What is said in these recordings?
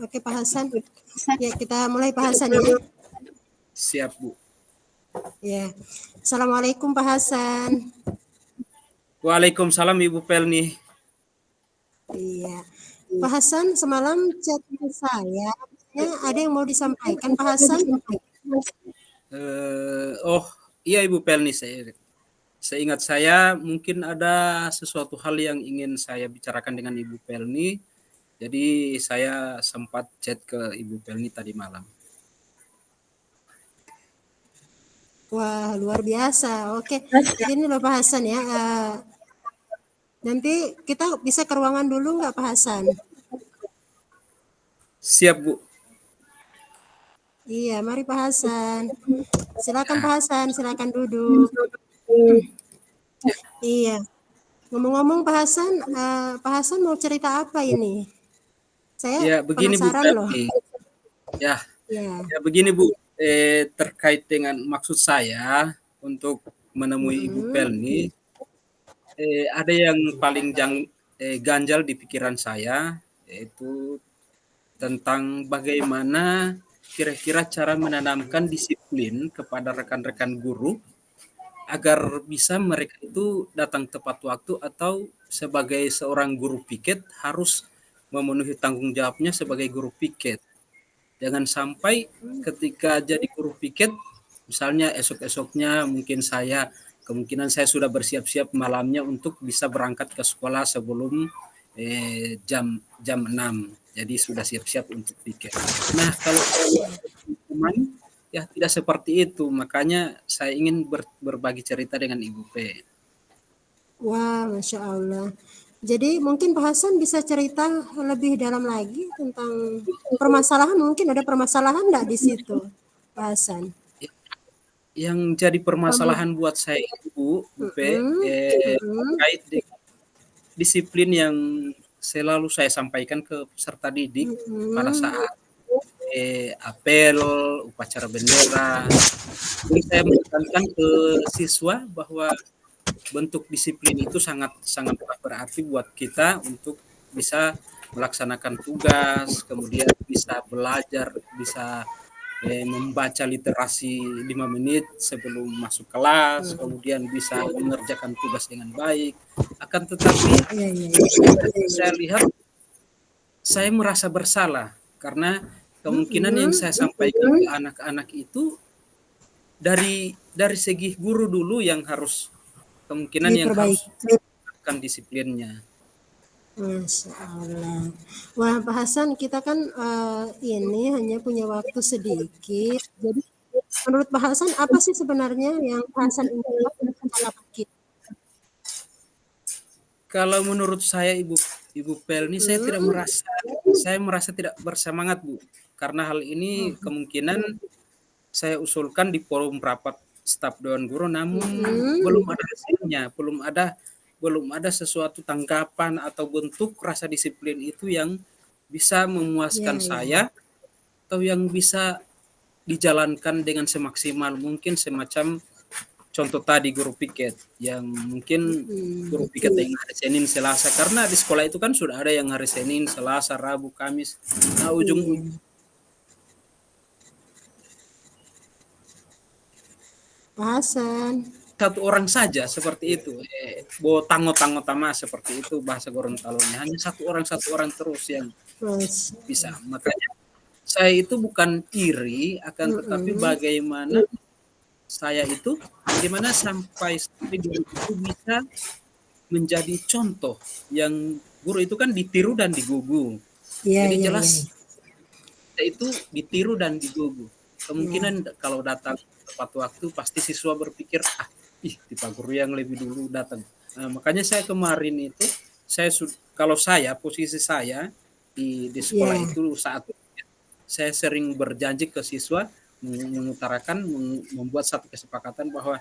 Oke, Pak Hasan. Ya, kita mulai Pak Hasan ya. Siap, Bu. Ya. Assalamualaikum Pak Hasan. Waalaikumsalam Ibu Pelni. Iya. Pak Hasan, semalam chat saya, ada yang mau disampaikan Pak Hasan? Oh, iya Ibu Pelni, seingat saya mungkin ada sesuatu hal yang ingin saya bicarakan dengan Ibu Pelni. Jadi saya sempat chat ke Ibu Pelni tadi malam. Wah, luar biasa. Oke, gini loh Pak Hasan ya. Nanti kita bisa ke ruangan dulu nggak Pak Hasan? Siap, Bu. Iya, mari Pak Hasan. Silakan Pak Hasan, silakan duduk. Iya. Ngomong-ngomong Pak Hasan mau cerita apa ini? Saya Ya, begini Bu penasaran loh. Pelni. Ya, Ya. ya begini Bu. Terkait dengan maksud saya untuk menemui Ibu Pelni, ada yang paling ganjal di pikiran saya, yaitu tentang bagaimana kira-kira cara menanamkan disiplin kepada rekan-rekan guru agar bisa mereka itu datang tepat waktu, atau sebagai seorang guru piket harus memenuhi tanggung jawabnya sebagai guru piket. Jangan sampai ketika jadi guru piket, misalnya esok-esoknya kemungkinan saya sudah bersiap-siap malamnya untuk bisa berangkat ke sekolah sebelum jam 6. Jadi sudah siap-siap untuk piket. Nah, kalau teman ya tidak seperti itu. Makanya saya ingin berbagi cerita dengan Ibu P. Wah, Masya Allah. Jadi mungkin Pak Hasan bisa cerita lebih dalam lagi tentang permasalahan. Mungkin ada permasalahan nggak di situ, Pak Hasan? Yang jadi permasalahan buat saya, Bu P, terkait dengan disiplin yang selalu saya sampaikan ke peserta didik pada saat apel, upacara bendera. Jadi saya menekankan ke siswa bahwa bentuk disiplin itu sangat sangat berarti buat kita untuk bisa melaksanakan tugas, kemudian bisa belajar, bisa membaca literasi 5 menit sebelum masuk kelas, kemudian bisa mengerjakan tugas dengan baik. Akan tetapi saya lihat saya merasa bersalah karena kemungkinan yang saya sampaikan ke anak-anak itu dari segi guru dulu yang harus kemungkinan yang harus menegakkan disiplinnya. Masya Allah. Wah, Pak Hasan, kita kan ini hanya punya waktu sedikit. Jadi, menurut Pak Hasan, apa sih sebenarnya yang Pak Hasan ingin lakukan kita? Kalau menurut saya Ibu Pelni, saya merasa tidak bersemangat, Bu. Karena hal ini kemungkinan saya usulkan di forum rapat staf Dewan Guru, namun belum ada hasilnya, belum ada sesuatu tanggapan atau bentuk rasa disiplin itu yang bisa memuaskan saya, atau yang bisa dijalankan dengan semaksimal mungkin, semacam contoh tadi guru piket yang mungkin guru piket yang hari Senin Selasa, karena di sekolah itu kan sudah ada yang hari Senin, Selasa, Rabu, Kamis. Nah, ujung-ujung Pak Hasan. satu orang saja seperti itu, tango tama seperti itu bahasa Gorontalonya, hanya satu orang terus yang bisa. Makanya saya itu bukan iri, akan tetapi bagaimana sampai guru itu bisa menjadi contoh yang guru itu kan ditiru dan digugu. Jadi jelas itu ditiru dan digugu. Kemungkinan kalau datang tepat waktu pasti siswa berpikir, di Pak Guru yang lebih dulu datang. Nah, makanya saya kemarin itu posisi saya di sekolah itu, saat saya sering berjanji ke siswa, mengutarakan, membuat satu kesepakatan bahwa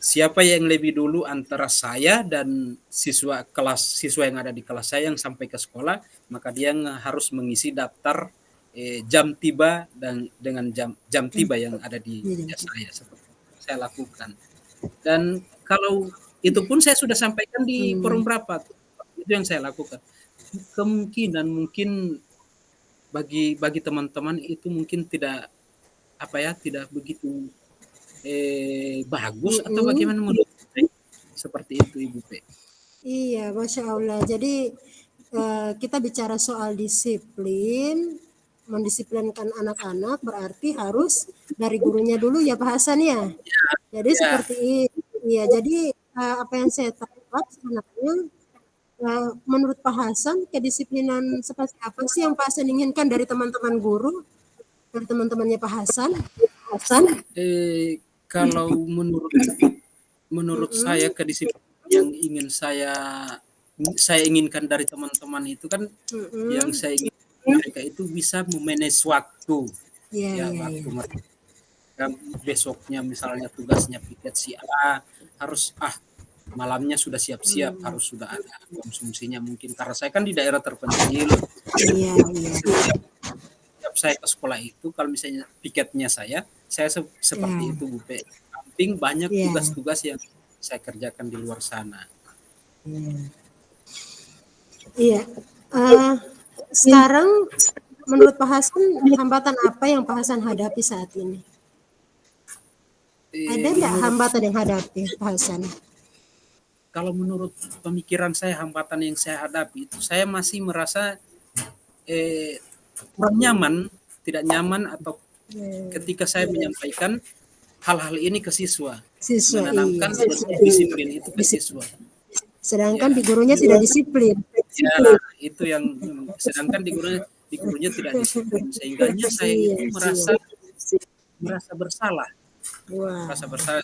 siapa yang lebih dulu antara saya dan siswa yang ada di kelas saya yang sampai ke sekolah, maka dia harus mengisi daftar jam tiba dan dengan jam tiba yang ada di saya, seperti saya lakukan. Dan kalau itu pun saya sudah sampaikan di forum rapat, itu yang saya lakukan. kemungkinan mungkin bagi teman-teman itu mungkin tidak apa ya, tidak begitu bagus atau Mhm. bagaimana menurut Teh? Seperti itu Ibu P. Iya, Masya Allah. Jadi kita bicara soal disiplin, mendisiplinkan anak-anak berarti harus dari gurunya dulu ya Pak Hasan ya. Jadi Ya, seperti itu. Iya, jadi apa yang saya tangkap sebenarnya menurut Pak Hasan kedisiplinan seperti apa sih yang Pak Hasan inginkan dari teman-teman guru, dari teman-temannya Pak Hasan? kalau menurut saya Mm-mm, kedisiplinan yang ingin saya inginkan dari teman-teman itu kan, yang mm-mm. saya ingin mereka itu bisa memanage waktu, Iya, ya iya, iya. waktu mereka besoknya misalnya tugasnya piket si A, harus malamnya sudah siap-siap, Mm, harus sudah ada konsumsinya mungkin karena saya kan di daerah terpencil. iya, iya, Setiap setiap saya ke sekolah itu kalau misalnya piketnya saya seperti iya, itu Bu Pe. Samping banyak iya, tugas-tugas yang saya kerjakan di luar sana. iya. Iya. Eh, sekarang menurut Pak Hasan hambatan apa yang Pak Hasan hadapi saat ini? Ada nggak Menurut hambatan yang hadapi Pak Hasan? Kalau menurut pemikiran saya, hambatan yang saya hadapi itu saya masih merasa eh, kurang nyaman, tidak nyaman atau Hmm, ketika saya menyampaikan hal-hal ini ke siswa, siswa iya. menanamkan disiplin itu ke Disi- siswa. Sedangkan Ya, di gurunya tidak disiplin. ya itu yang sedangkan di gurunya tidak disiplin, sehingganya saya Iya, itu iya. merasa merasa bersalah, Wah,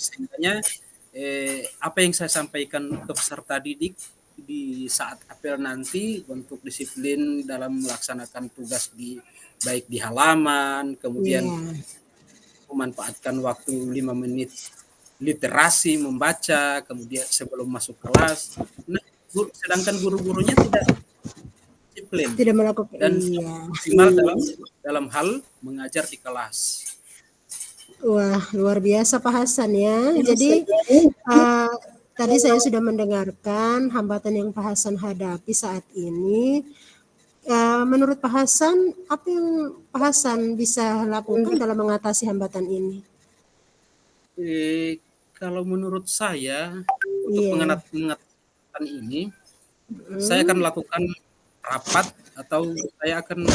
sehingganya apa yang saya sampaikan ke peserta didik di saat apel nanti untuk disiplin dalam melaksanakan tugas baik di halaman, kemudian iya. memanfaatkan waktu 5 menit literasi membaca, kemudian sebelum masuk kelas. Nah, sedangkan guru-gurunya tidak disiplin Tidak melakukan dan iya. maksimal dalam hal mengajar di kelas. Wah, luar biasa Pak Hasan ya. Jadi uh, tadi saya sudah mendengarkan hambatan yang Pak Hasan hadapi saat ini. Menurut Pak Hasan, apa yang Pak Hasan bisa lakukan dalam mengatasi hambatan ini? Eh, Kalau menurut saya untuk Iya, mengatasi ini, saya akan hmm, lakukan rapat atau saya akan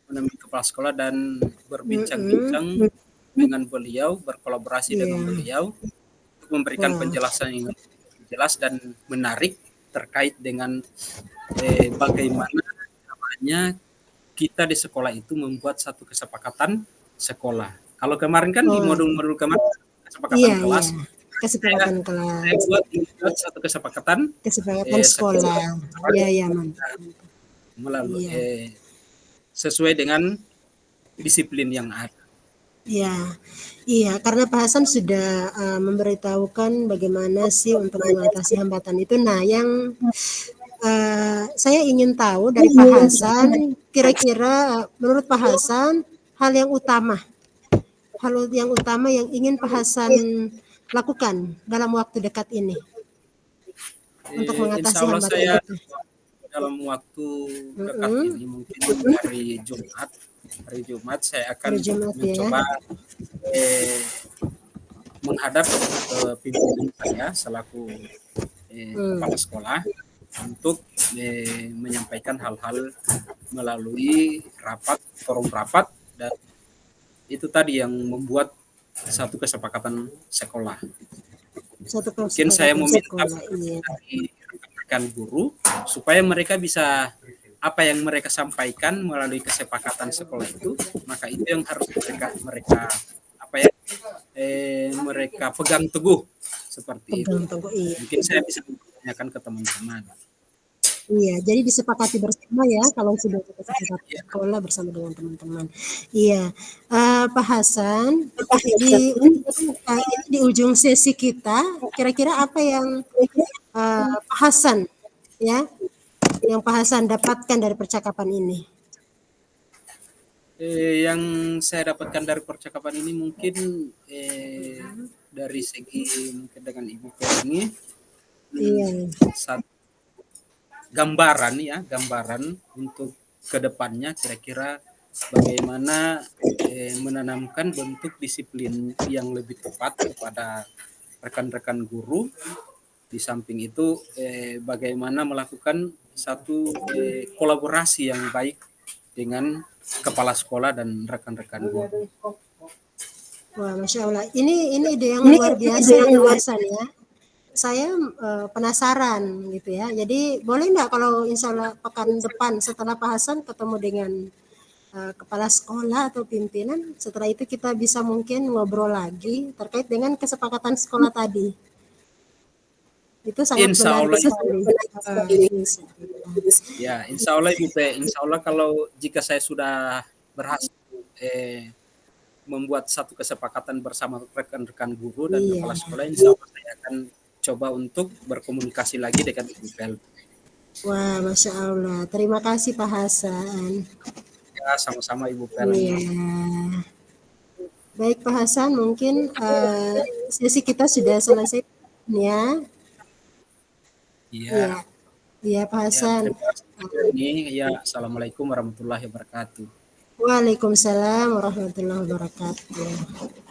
menemui kepala sekolah dan mm-mm, berbincang-bincang dengan beliau, berkolaborasi dengan iya, beliau untuk memberikan wah, penjelasan yang jelas dan menarik terkait dengan bagaimana namanya kita di sekolah itu membuat satu kesepakatan sekolah. Kalau kemarin kan di oh, modul-modul kemarin iya, kesepakatan iya, kelas, saya kesepakatan saya kelas, buat satu kesepakatan kesepakatan sekolah, sekolah iya, iya, mantap, melalui iya. sesuai dengan disiplin yang ada. Iya, iya, karena Pak Hasan sudah memberitahukan bagaimana sih untuk mengatasi hambatan itu. Nah, yang saya ingin tahu dari Pak Hasan, kira-kira menurut Pak Hasan hal yang utama yang ingin Pak Hasan lakukan dalam waktu dekat ini untuk Insya mengatasi Allah hambatan saya itu. dalam waktu dekat Mm-mm, ini mungkin hari Jumat saya hari akan Jumat ya. mencoba eh, menghadap ke pimpinan saya selaku Hmm, kepala sekolah untuk menyampaikan hal-hal melalui forum rapat, dan itu tadi yang membuat satu kesepakatan sekolah. satu Mungkin saya kesepakatan meminta sekolah. Iya, dari rekan guru supaya mereka bisa apa yang mereka sampaikan melalui kesepakatan sekolah itu, maka itu yang harus mereka apa ya mereka pegang teguh seperti itu. pegang teguh. Iya. Mungkin saya bisa menanyakan ke teman-teman. Iya, jadi disepakati bersama ya kalau sudah kita sepakati Ya, sekolah bersama dengan teman-teman. Iya, Pak Hasan, di ujung sesi kita, kira-kira apa yang Pak Hasan ya, yang Pak Hasan dapatkan dari percakapan ini? yang saya dapatkan dari percakapan ini mungkin dari segi mungkin dengan Ibu Pe ini, Iya, satu gambaran untuk kedepannya kira-kira bagaimana menanamkan bentuk disiplin yang lebih tepat kepada rekan-rekan guru. Di samping itu bagaimana melakukan satu kolaborasi yang baik dengan kepala sekolah dan rekan-rekan guru. Wah, Masya Allah. Ini ide yang luar biasa ya, Pak Hasan ya. Saya penasaran gitu ya. Jadi boleh nggak kalau insya Allah pekan depan setelah Pak Hasan ketemu dengan kepala sekolah atau pimpinan, setelah itu kita bisa mungkin ngobrol lagi terkait dengan kesepakatan sekolah tadi. Itu sangat Insya menarik Allah sekali. ya, Insya Allah Ibu P. Insya Allah kalau jika saya sudah berhasil membuat satu kesepakatan bersama rekan-rekan guru dan Iya. kepala sekolah, insya Allah saya akan coba untuk berkomunikasi lagi dengan Ibu Pel. Wah, Masya Allah. Terima kasih Pak Hasan. Ya, sama-sama Ibu Pel. Iya. Baik Pak Hasan, mungkin sesi kita sudah selesai ya. Iya. Iya Pak Hasan. Ya, Assalamualaikum warahmatullahi wabarakatuh. Waalaikumsalam warahmatullahi wabarakatuh.